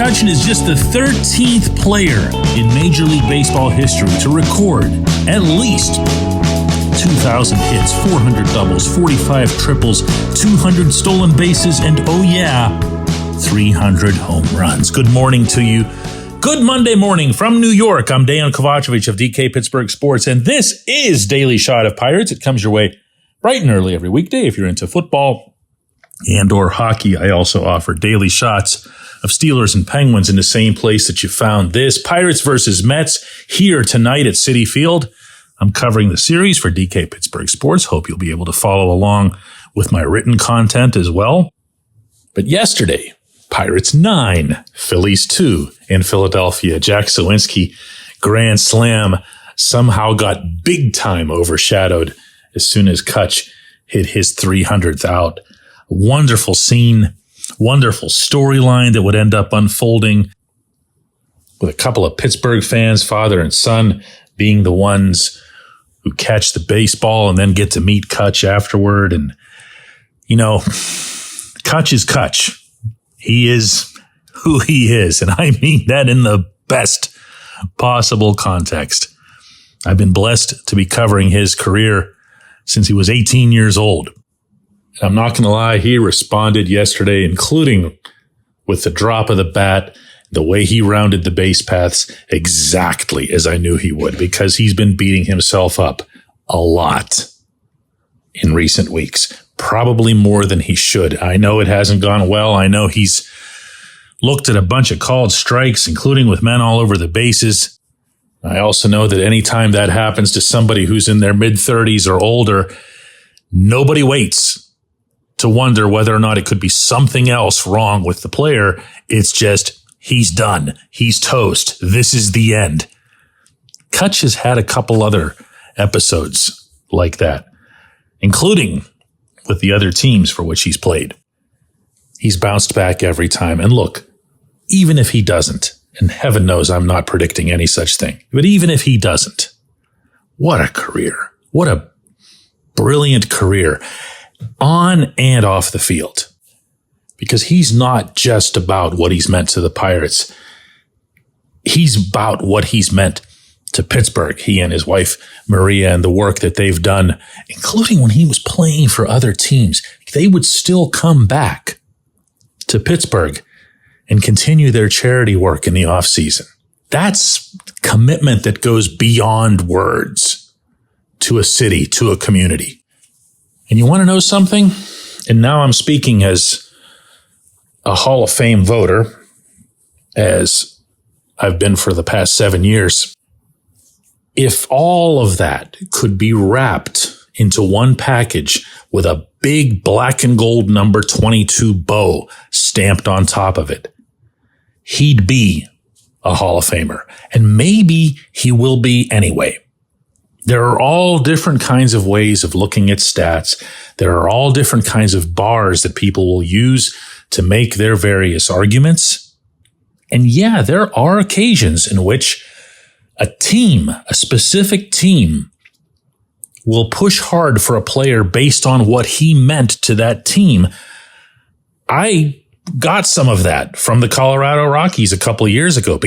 McCutchen is just the 13th player in Major League Baseball history to record at least 2,000 hits, 400 doubles, 45 triples, 200 stolen bases, and 300 home runs. Good morning to you. Good Monday morning from New York. I'm Dejan Kovacevic of DK Pittsburgh Sports, and this is Daily Shot of Pirates. It comes your way bright and early every weekday if you're into football and or hockey. I also offer daily shots of Steelers and Penguins in the same place that you found this. Pirates versus Mets here tonight at Citi Field. I'm covering the series for DK Pittsburgh Sports. Hope you'll be able to follow along with my written content as well. But yesterday, Pirates 9, Phillies 2 in Philadelphia. Jack Sawinski grand slam somehow got big time overshadowed as soon as Cutch hit his 300th out. Wonderful scene, wonderful storyline that would end up unfolding with a couple of Pittsburgh fans, father and son, being the ones who catch the baseball and then get to meet Cutch afterward. And, you know, Cutch is Cutch. He is who he is. And I mean that in the best possible context. I've been blessed to be covering his career since he was 18 years old. And I'm not going to lie, he responded yesterday, including with the drop of the bat, the way he rounded the base paths, exactly as I knew he would, because he's been beating himself up a lot in recent weeks, probably more than he should. I know it hasn't gone well. I know he's looked at a bunch of called strikes, including with men all over the bases. I also know that anytime that happens to somebody who's in their mid-30s or older, nobody waits to wonder whether or not it could be something else wrong with the player. It's just, he's done. He's toast. This is the end. Cutch has had a couple other episodes like that, including with the other teams for which he's played. He's bounced back every time. And look, even if he doesn't, and heaven knows I'm not predicting any such thing, but even if he doesn't, what a career. What a brilliant career on and off the field. Because he's not just about what he's meant to the Pirates. He's about what he's meant to Pittsburgh. He and his wife, Maria, and the work that they've done, including when he was playing for other teams. They would still come back to Pittsburgh and continue their charity work in the offseason. That's commitment that goes beyond words to a city, to a community. And you want to know something? And now I'm speaking as a Hall of Fame voter, as I've been for the past 7 years. If all of that could be wrapped into one package with a big black and gold number 22 bow stamped on top of it, he'd be a Hall of Famer. And maybe he will be anyway. There are all different kinds of ways of looking at stats. There are all different kinds of bars that people will use to make their various arguments. And yeah, there are occasions in which a team, a specific team, will push hard for a player based on what he meant to that team. I got some of that from the Colorado Rockies a couple of years ago,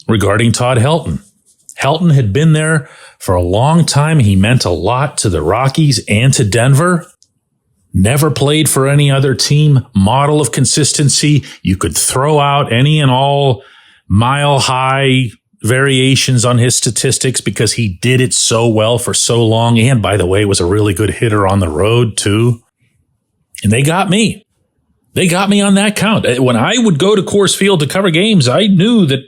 regarding Todd Helton. Helton had been there for a long time. He meant a lot to the Rockies and to Denver. Never played for any other team. Model of consistency. You could throw out any and all mile-high variations on his statistics because he did it so well for so long. And, by the way, was a really good hitter on the road, too. And they got me. They got me on that count. When I would go to Coors Field to cover games, I knew that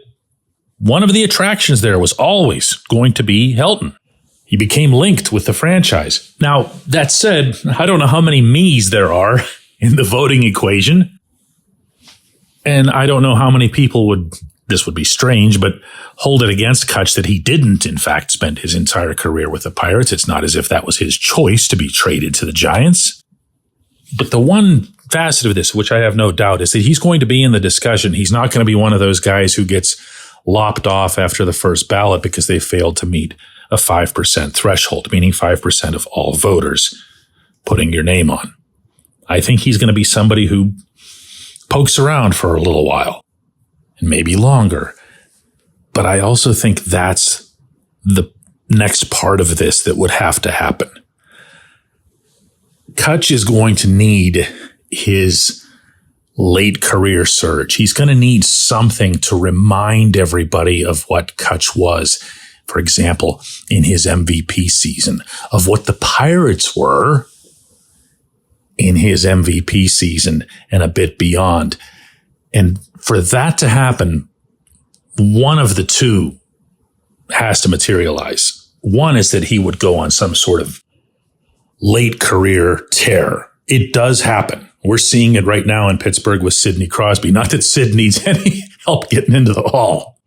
one of the attractions there was always going to be Helton. He became linked with the franchise. Now, that said, I don't know how many me's there are in the voting equation. And I don't know how many people would, this would be strange, but hold it against Cutch that he didn't, in fact, spend his entire career with the Pirates. It's not as if that was his choice to be traded to the Giants. But the one facet of this, which I have no doubt, is that he's going to be in the discussion. He's not going to be one of those guys who gets lopped off after the first ballot because they failed to meet a 5% threshold, meaning 5% of all voters putting your name on. I think he's going to be somebody who pokes around for a little while, and maybe longer. But I also think that's the next part of this that would have to happen. Cutch is going to need his late career surge. He's going to need something to remind everybody of what Cutch was, for example, in his MVP season, of what the Pirates were in his MVP season and a bit beyond. And for that to happen, one of the two has to materialize. One is that he would go on some sort of late career tear. It does happen. We're seeing it right now in Pittsburgh with Sidney Crosby. Not that Sid needs any help getting into the Hall.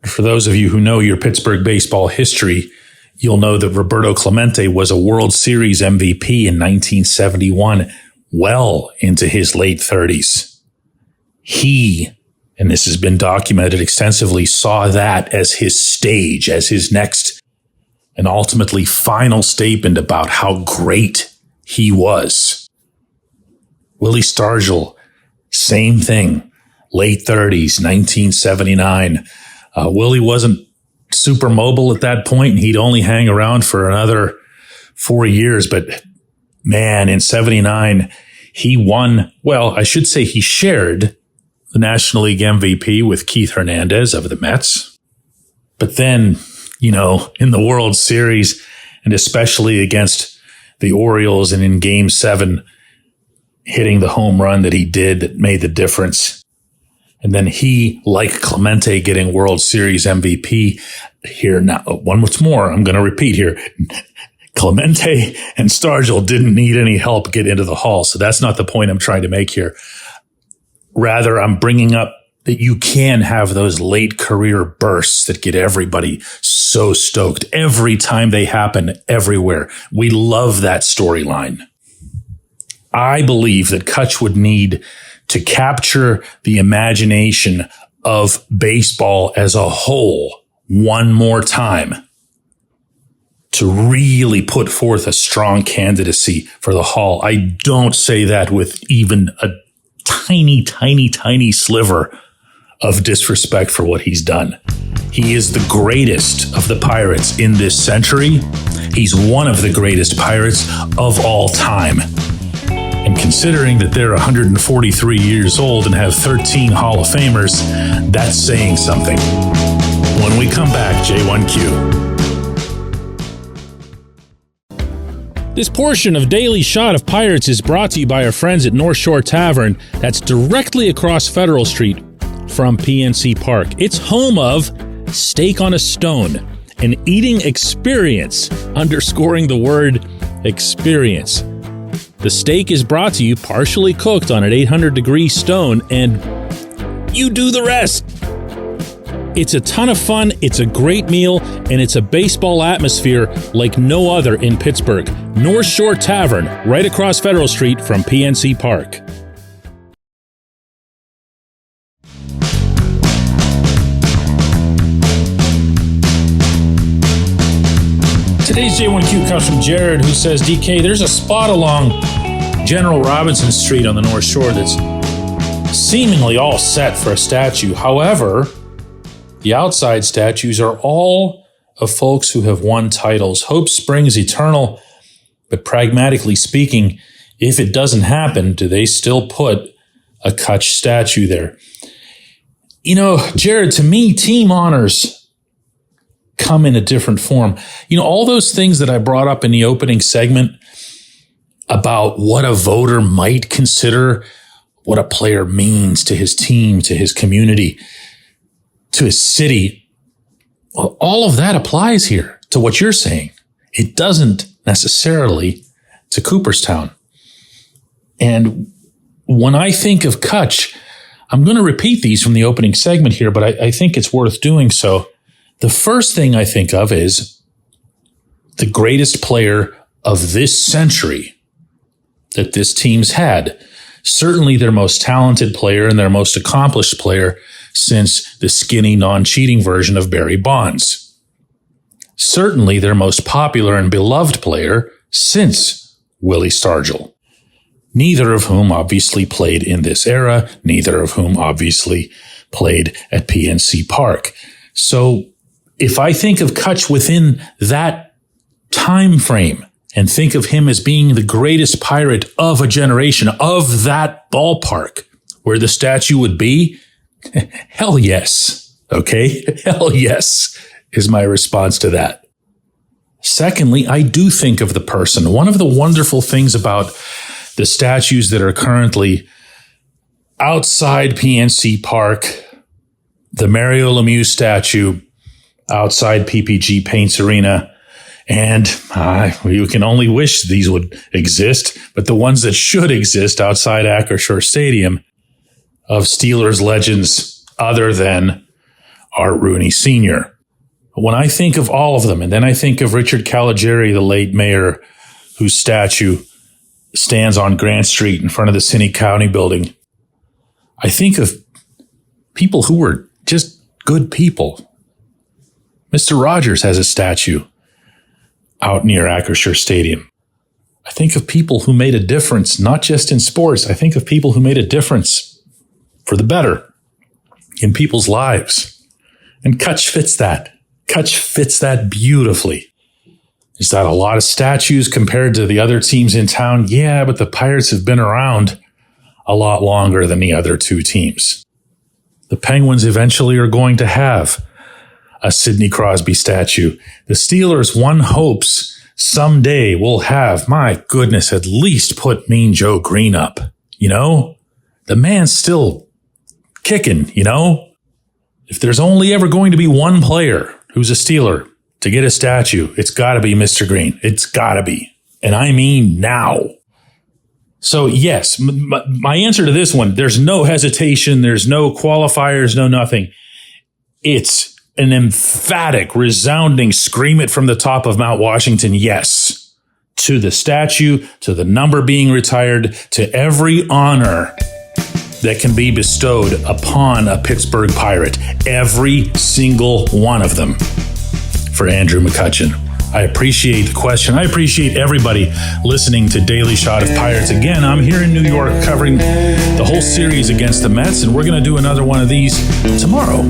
For those of you who know your Pittsburgh baseball history, you'll know that Roberto Clemente was a World Series MVP in 1971, well into his late 30s. He, and this has been documented extensively, saw that as his stage, as his next and ultimately final statement about how great he was. Willie Stargell, same thing, late 30s, 1979. Willie wasn't super mobile at that point, and he'd only hang around for another 4 years. But man, in 79, he won. Well, I should say he shared the National League MVP with Keith Hernandez of the Mets. But then, you know, in the World Series, and especially against the Orioles and in Game 7, hitting the home run that he did that made the difference. And then he, like Clemente, getting World Series MVP here. Now, once more, I'm going to repeat here. Clemente and Stargell didn't need any help to get into the Hall. So that's not the point I'm trying to make here. Rather, I'm bringing up that you can have those late career bursts that get everybody so stoked every time they happen everywhere. We love that storyline. I believe that Cutch would need to capture the imagination of baseball as a whole one more time to really put forth a strong candidacy for the Hall. I don't say that with even a tiny, tiny, tiny sliver of disrespect for what he's done. He is the greatest of the Pirates in this century. He's one of the greatest Pirates of all time. And considering that they're 143 years old and have 13 Hall of Famers, that's saying something. When we come back, J1Q. This portion of Daily Shot of Pirates is brought to you by our friends at North Shore Tavern, that's directly across Federal Street from PNC Park. It's home of Steak on a Stone, an eating experience, underscoring the word experience. The steak is brought to you partially cooked on an 800-degree stone, and you do the rest. It's a ton of fun, it's a great meal, and it's a baseball atmosphere like no other in Pittsburgh. North Shore Tavern, right across Federal Street from PNC Park. Today's J1Q comes from Jared, who says, DK, there's a spot along General Robinson Street on the North Shore that's seemingly all set for a statue. However, the outside statues are all of folks who have won titles. Hope springs eternal, but pragmatically speaking, if it doesn't happen, do they still put a Cutch statue there? You know, Jared, to me, team honors come in a different form. You know, all those things that I brought up in the opening segment about what a voter might consider what a player means to his team, to his community, to his city. Well, all of that applies here to what you're saying. It doesn't necessarily to Cooperstown. And when I think of Cutch, I'm going to repeat these from the opening segment here, but I think it's worth doing so. The first thing I think of is the greatest player of this century that this team's had. Certainly their most talented player and their most accomplished player since the skinny, non-cheating version of Barry Bonds. Certainly their most popular and beloved player since Willie Stargell. neither of whom obviously played in this era, neither of whom obviously played at PNC Park. So if I think of Cutch within that time frame and think of him as being the greatest Pirate of a generation, of that ballpark where the statue would be, hell yes. Okay? Hell yes is my response to that. Secondly, I do think of the person. One of the wonderful things about the statues that are currently outside PNC Park, the Mario Lemieux statue outside PPG Paints Arena, and you can only wish these would exist, but the ones that should exist outside Acrisure Stadium of Steelers legends other than Art Rooney Sr. When I think of all of them, and then I think of Richard Caligari, the late mayor, whose statue stands on Grant Street in front of the City County building, I think of people who were just good people. Mr. Rogers has a statue out near Acrisure Stadium. I think of people who made a difference, not just in sports. I think of people who made a difference for the better in people's lives. And Cutch fits that. Cutch fits that beautifully. Is that a lot of statues compared to the other teams in town? Yeah, but the Pirates have been around a lot longer than the other two teams. The Penguins eventually are going to have a Sidney Crosby statue. The Steelers, one hopes, someday will have, my goodness, at least put Mean Joe Green up. You know? The man's still kicking, you know? If there's only ever going to be one player who's a Steeler to get a statue, it's got to be Mr. Green. It's got to be. And I mean now. So yes, my answer to this one, there's no hesitation. There's no qualifiers, no nothing. It's an emphatic, resounding scream it from the top of Mount Washington, yes, to the statue, to the number being retired, to every honor that can be bestowed upon a Pittsburgh Pirate, every single one of them, for Andrew McCutchen. I appreciate the question. I appreciate everybody listening to Daily Shot of Pirates. Again, I'm here in New York covering the whole series against the Mets, and we're going to do another one of these tomorrow.